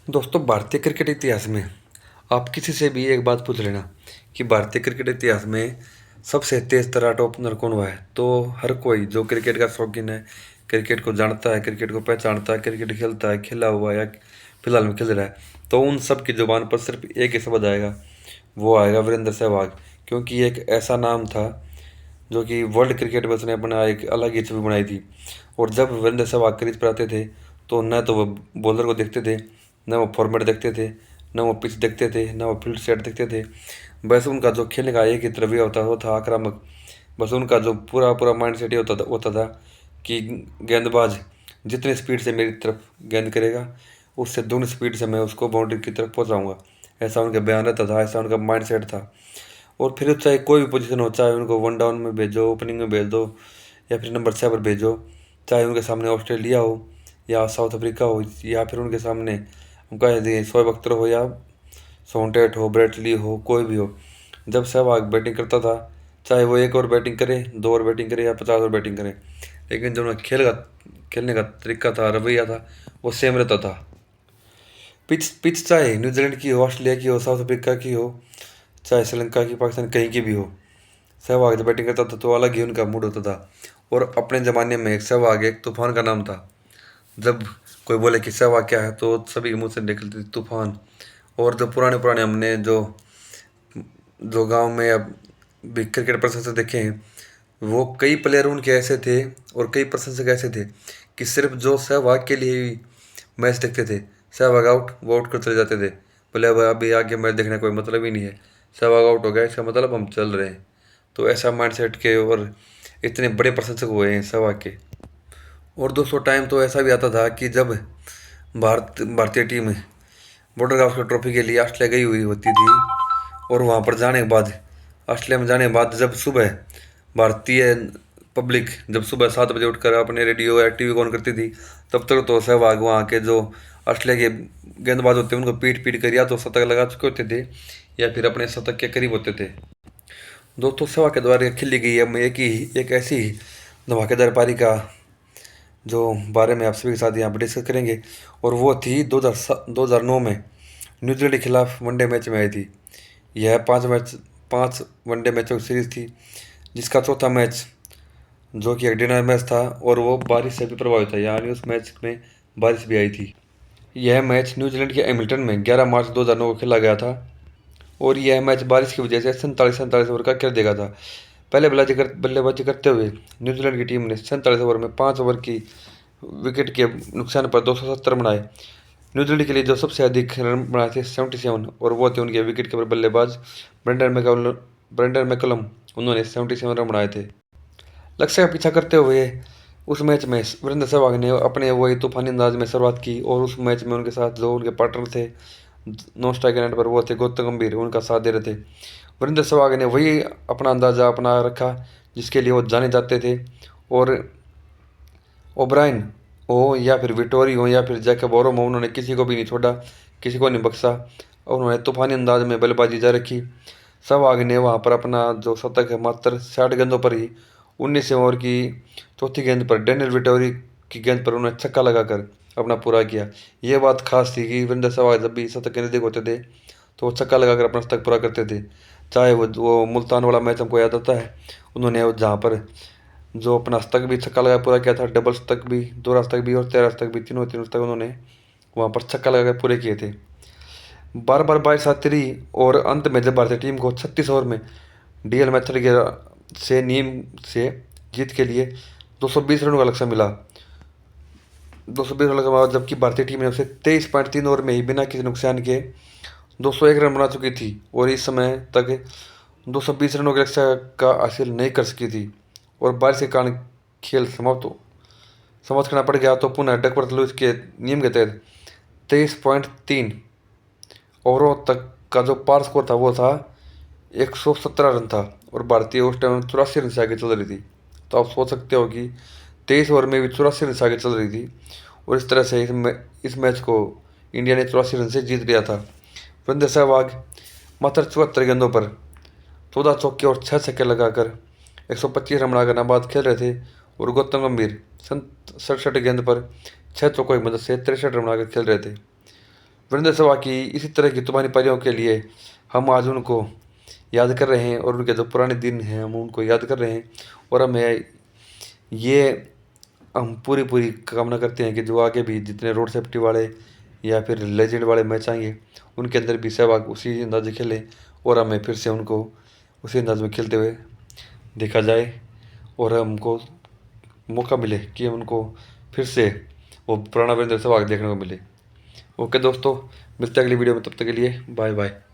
दोस्तों, भारतीय क्रिकेट इतिहास में आप किसी से भी एक बात पूछ लेना कि भारतीय क्रिकेट इतिहास में सबसे तेज तर्राटा ओपनर कौन हुआ है, तो हर कोई जो क्रिकेट का शौकीन है, क्रिकेट को जानता है, क्रिकेट को पहचानता है, क्रिकेट खेलता है, खेला हुआ है या फिलहाल में खेल रहा है, तो उन सब की जुबान पर सिर्फ एक ही शब्द आएगा। वो आएगा वीरेंद्र सहवाग। क्योंकि एक ऐसा नाम था जो कि वर्ल्ड क्रिकेट में उसने अपना एक अलग ही छवि बनाई थी। और जब वीरेंद्र सहवाग क्रीज पर आते थे तो न तो वो बॉलर को देखते थे, न वो फॉर्मेट देखते थे, न वो पिच देखते थे, न वो फील्ड सेट देखते थे। बस उनका जो खेलने का एक ही रवैया होता वो था आक्रामक। बस उनका जो पूरा पूरा माइंड सेट ये होता था कि गेंदबाज जितनी स्पीड से मेरी तरफ गेंद करेगा, उससे दूनी स्पीड से मैं उसको बाउंड्री की तरफ पहुंचाऊंगा। ऐसा उनका बयान रहता था, ऐसा उनका माइंड सेट था। और फिर चाहे कोई भी पोजीशन हो, चाहे उनको वन डाउन में भेजो, ओपनिंग में भेज दो, या फिर नंबर 6 पर भेजो, चाहे उनके सामने ऑस्ट्रेलिया हो या साउथ अफ्रीका हो, या फिर उनके सामने हम कह दें शोएब अख्तर हो या सोनटेट हो, ब्रेटली हो, कोई भी हो, जब सहवाग बैटिंग करता था, चाहे वो एक और बैटिंग करे, दो और बैटिंग करे या 50 और बैटिंग करे, लेकिन जो उनका खेलने का तरीका था, रवैया था, वो सेम रहता था। पिच पिच चाहे न्यूजीलैंड की हो, ऑस्ट्रेलिया की हो, साउथ अफ्रीका की हो, चाहे श्रीलंका की, पाकिस्तान, कहीं की भी हो, सहवाग जब बैटिंग करता था तो अलग ही उनका मूड होता था। और अपने ज़माने में एक सहवाग एक तूफान का नाम था। जब कोई बोले कि सहवाग क्या है तो सभी के मुंह से निकलती थी तूफान। और जो पुराने पुराने हमने जो जो गांव में अब भी क्रिकेट प्रशंसक देखे हैं, वो कई प्लेयर उनके ऐसे थे और कई प्रशंसक ऐसे थे कि सिर्फ जो सहवाग के लिए ही मैच देखते थे। सहवाग आउट, वो आउट कर चले जाते थे। बोले अब अभी आगे मैच देखने का कोई मतलब ही नहीं है, सहवाग आउट हो गया इसका मतलब हम चल रहे हैं। तो ऐसा माइंडसेट के और इतने बड़े प्रशंसक हुए हैं सहवाग के। और दोस्तों, टाइम तो ऐसा भी आता था कि जब भारतीय टीम बॉर्डर गावस्कर ट्रॉफी के लिए ऑस्ट्रेलिया गई हुई होती थी, और वहाँ पर जाने के बाद, ऑस्ट्रेलिया में जाने के बाद, जब सुबह भारतीय पब्लिक जब सुबह 7 बजे उठकर अपने रेडियो या टीवी ऑन करती थी, तब तक तो सहवाग वहाँ के जो ऑस्ट्रेलिया के गेंदबाज होते हैं उनको पीट पीट कर या तो शतक लगा चुके होते थे या फिर अपने शतक के करीब होते थे। दोस्तों, सहवाग के द्वारा खेली गई हम एक ऐसी धमाकेदार पारी का जो बारे में आप सभी के साथ यहाँ पर डिस्कस करेंगे, और वो थी 2009 में न्यूजीलैंड के खिलाफ वनडे मैच में आई थी। यह 5 वनडे मैचों की सीरीज थी, जिसका चौथा मैच जो कि एक डिनर मैच था, और वो बारिश से भी प्रभावित था, यानी उस मैच में बारिश भी आई थी। यह मैच न्यूजीलैंड के हैमिल्टन में 11 मार्च 2009 को खेला गया था, और यह मैच बारिश की वजह से 47 ओवर का कर देगा था। पहले बल्लेबाजी करते हुए न्यूजीलैंड की टीम ने 47 ओवर में 5 ओवर की विकेट के नुकसान पर 270 बनाए। न्यूजीलैंड के लिए जो सबसे अधिक रन बनाए थे 77, और वो थे उनके विकेट कीपर बल्लेबाज ब्रेंडन मैकलम। उन्होंने 77 रन बनाए थे। लक्ष्य का पीछा करते हुए उस मैच में वीरेंद्र सहवाग ने अपने वही तूफानी अंदाज में शुरुआत की, और उस मैच में उनके साथ जो उनके पार्टनर थे नॉन स्ट्राइक एंड पर, वो थे गौतम गंभीर, उनका साथ दे रहे थे। वीरेंद्र सहवाग ने वही अपना अंदाजा अपना रखा जिसके लिए वो जाने जाते थे। और ओब्रायन हो या फिर विटोरी हो या फिर जैकब ओरोम हो, उन्होंने किसी को भी नहीं छोड़ा, किसी को नहीं बख्शा, और उन्होंने तूफानी अंदाज में बल्लेबाजी जारी रखी। सहवाग ने वहाँ पर अपना जो शतक है मात्र 60 गेंदों पर ही 19 ओवर की चौथी गेंद पर डेनियल विटोरी की गेंद पर उन्होंने छक्का लगाकर अपना पूरा किया। ये बात खास थी कि वीरेंद्र सहवाग जब भी शतक के नज़दीक होते थे तो वो छक्का लगाकर अपना शतक पूरा करते थे। चाहे वो मुल्तान वाला मैच हमको याद आता है, उन्होंने जहाँ पर जो अपना शतक भी छक्का लगा पूरा किया था, डबल शतक भी, दोहरा शतक भी और तेरह शतक भी, तीनों तीनों शतक उन्होंने वहाँ पर छक्का लगा कर पूरे किए थे। बार बार बारिश आती रही, और अंत में जब भारतीय टीम को 36 ओवर में डीएल मैथड के से नीम से जीत के लिए 220 रनों का लक्ष्य मिला। 220 रनों के बाद जबकि भारतीय टीम ने उसे 23.3 ओवर में ही बिना किसी नुकसान के 201 रन बना चुकी थी, और इस समय तक 220 रनों के लक्ष्य का हासिल नहीं कर सकी थी, और बारिश के कारण खेल समाप्त करना पड़ गया। तो पुनः डकवर्थ लुईस के नियम के तहत 23.3 ओवरों तक का जो पार स्कोर था वो था 117 रन था, और भारतीय उस टाइम 84 रन से आगे चल रही थी। तो आप सोच सकते हो कि 23 ओवर में भी 84 रन से आगे चल रही थी, और इस तरह से इस मैच को इंडिया ने 84 रन से जीत लिया था। वीरेंद्र सहवाग मात्र 74 गेंदों पर 14 चौके और 6 छक्के लगाकर 125 रन बनाकर नाबाद खेल रहे थे, और गौतम गंभीर 67 गेंद पर 6 चौकों की मदद से 63 रन बनाकर खेल रहे थे। वीरेंद्र सहवाग की इसी तरह की तूफानी पारियों के लिए हम आज उनको याद कर रहे हैं और उनके जो पुराने दिन हैं हम उनको याद कर रहे हैं। और हमें ये हम पूरी पूरी कामना करते हैं कि जो आगे भी जितने रोड सेफ्टी वाले या फिर लेजेंड वाले मैच आएंगे उनके अंदर भी सहवाग उसी अंदाज से खेलें और हमें फिर से उनको उसी अंदाज में खेलते हुए देखा जाए और हमको मौका मिले कि हम उनको फिर से वो पुराना वीरेंद्र सहवाग देखने को मिले। ओके दोस्तों, मिलते हैं अगली वीडियो में, तब तक के लिए बाय बाय।